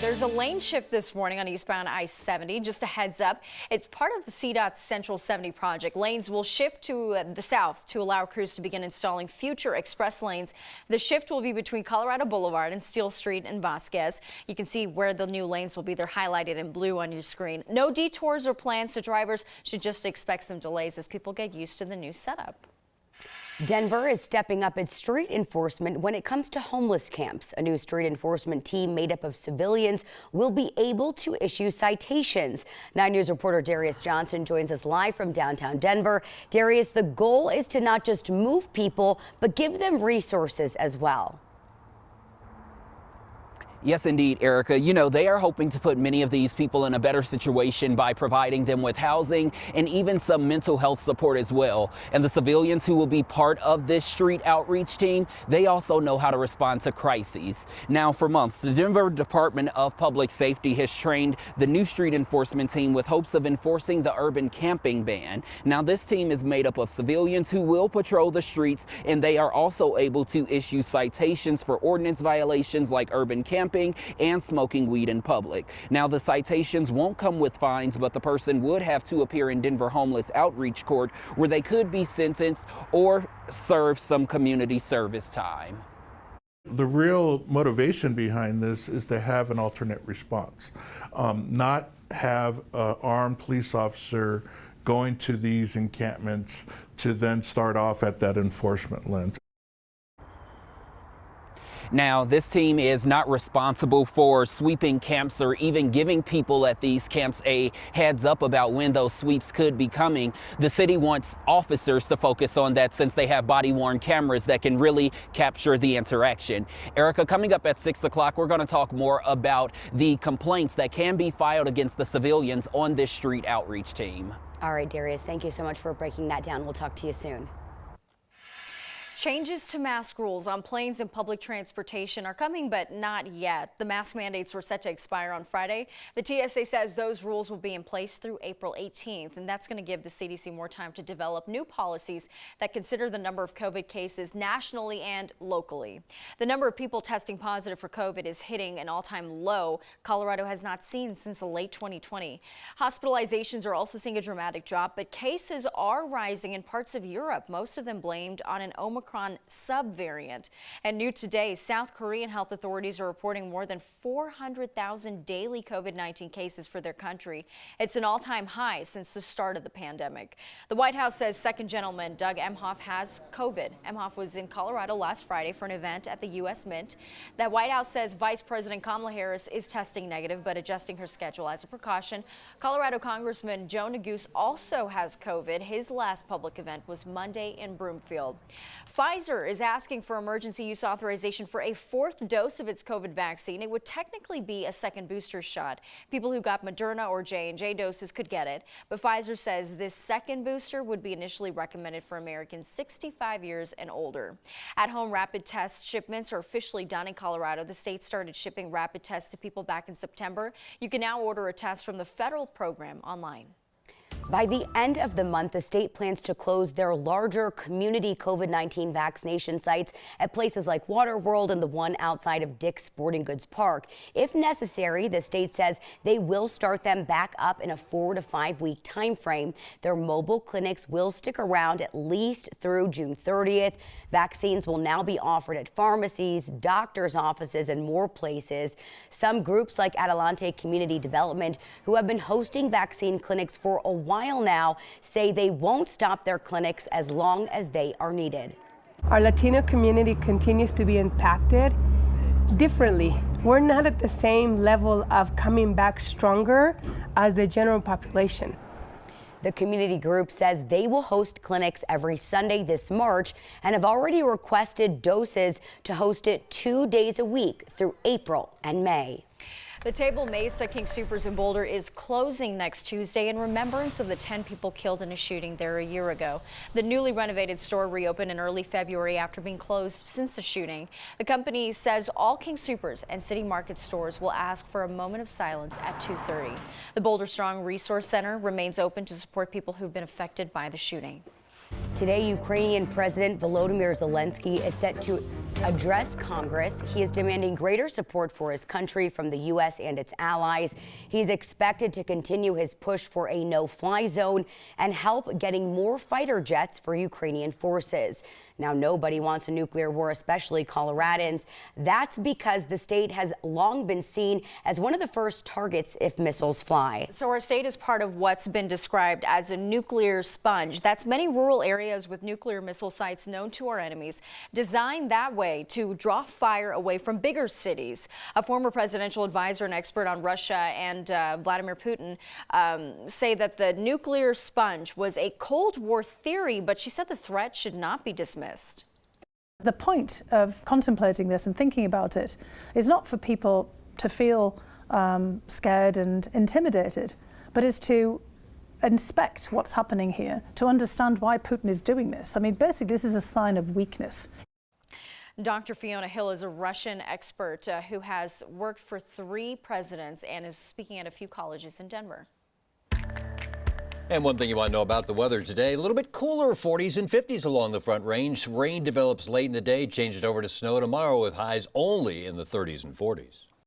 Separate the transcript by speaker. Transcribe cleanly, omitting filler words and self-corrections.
Speaker 1: There's a lane shift this morning on eastbound I-70. Just a heads up, it's part of the CDOT's Central 70 project. Lanes will shift to the south to allow crews to begin installing future express lanes. The shift will be between Colorado Boulevard and Steel Street and Vasquez. You can see where the new lanes will be. They're highlighted in blue on your screen. No detours or plans, so drivers should just expect some delays as people get used to the new setup.
Speaker 2: Denver is stepping up its street enforcement when it comes to homeless camps. A new street enforcement team made up of civilians will be able to issue citations. 9 News reporter Darius Johnson joins us live from downtown Denver. Darius, the goal is to not just move people, but give them resources as well.
Speaker 3: Yes, indeed, Erica. You know, they are hoping to put many of these people in a better situation by providing them with housing and even some mental health support as well. And the civilians who will be part of this street outreach team, they also know how to respond to crises. Now, for months, the Denver Department of Public Safety has trained the new street enforcement team with hopes of enforcing the urban camping ban. Now, this team is made up of civilians who will patrol the streets, and they are also able to issue citations for ordinance violations like urban camping and smoking weed in public. Now, the citations won't come with fines, but the person would have to appear in Denver Homeless Outreach Court, where they could be sentenced or serve some community service time.
Speaker 4: The real motivation behind this is to have an alternate response, not have an armed police officer going to these encampments to then start off at that enforcement lens.
Speaker 3: Now, this team is not responsible for sweeping camps or even giving people at these camps a heads up about when those sweeps could be coming. The city wants officers to focus on that since they have body-worn cameras that can really capture the interaction. Erica, coming up at 6 o'clock, we're going to talk more about the complaints that can be filed against the civilians on this street outreach team.
Speaker 2: All right, Darius, thank you so much for breaking that down. We'll talk to you soon.
Speaker 1: Changes to mask rules on planes and public transportation are coming, but not yet. The mask mandates were set to expire on Friday. The TSA says those rules will be in place through April 18th, and that's going to give the CDC more time to develop new policies that consider the number of COVID cases nationally and locally. The number of people testing positive for COVID is hitting an all-time low Colorado has not seen since the late 2020. Hospitalizations are also seeing a dramatic drop, but cases are rising in parts of Europe, most of them blamed on an Omicron subvariant. And new today, South Korean health authorities are reporting more than 400,000 daily COVID-19 cases for their country. It's an all-time high since the start of the pandemic. The White House says second gentleman Doug Emhoff has COVID. Emhoff was in Colorado last Friday for an event at the U.S. Mint. The White House says Vice President Kamala Harris is testing negative but adjusting her schedule as a precaution. Colorado Congressman Joe Neguse also has COVID. His last public event was Monday in Broomfield. Pfizer is asking for emergency use authorization for a fourth dose of its COVID vaccine. It would technically be a second booster shot. People who got Moderna or J&J doses could get it, but Pfizer says this second booster would be initially recommended for Americans 65 years and older. At-home rapid test shipments are officially done in Colorado. The state started shipping rapid tests to people back in September. You can now order a test from the federal program online.
Speaker 2: By the end of the month, the state plans to close their larger community COVID-19 vaccination sites at places like Waterworld and the one outside of Dick's Sporting Goods Park. If necessary, the state says they will start them back up in a 4 to 5 week time frame. Their mobile clinics will stick around at least through June 30th. Vaccines will now be offered at pharmacies, doctors' offices, and more places. Some groups like Adelante Community Development, who have been hosting vaccine clinics for a while now, say they won't stop their clinics as long as they are needed.
Speaker 5: Our Latino community continues to be impacted differently. We're not at the same level of coming back stronger as the general population.
Speaker 2: The community group says they will host clinics every Sunday this March and have already requested doses to host it 2 days a week through April and May.
Speaker 1: The Table Mesa King Soopers in Boulder is closing next Tuesday in remembrance of the 10 people killed in a shooting there a year ago. The newly renovated store reopened in early February after being closed since the shooting. The company says all King Soopers and City Market stores will ask for a moment of silence at 2:30. The Boulder Strong Resource Center remains open to support people who've been affected by the shooting.
Speaker 2: Today, Ukrainian President Volodymyr Zelensky is set to address Congress. He is demanding greater support for his country from the U.S. and its allies. He's expected to continue his push for a no-fly zone and help getting more fighter jets for Ukrainian forces. Now, nobody wants a nuclear war, especially Coloradans. That's because the state has long been seen as one of the first targets if missiles fly.
Speaker 1: So our state is part of what's been described as a nuclear sponge. That's many rural areas with nuclear missile sites known to our enemies, designed that way to draw fire away from bigger cities. A former presidential advisor and expert on Russia and Vladimir Putin say that the nuclear sponge was a Cold War theory, but she said the threat should not be dismissed.
Speaker 6: The point of contemplating this and thinking about it is not for people to feel scared and intimidated, but is to inspect what's happening here, to understand why Putin is doing this. I mean, basically, this is a sign of weakness.
Speaker 1: Dr. Fiona Hill is a Russian expert who has worked for 3 presidents and is speaking at a few colleges in Denver.
Speaker 7: And one thing you want to know about the weather today, a little bit cooler, 40s and 50s along the Front Range. Rain develops late in the day, changes over to snow tomorrow with highs only in the 30s and 40s.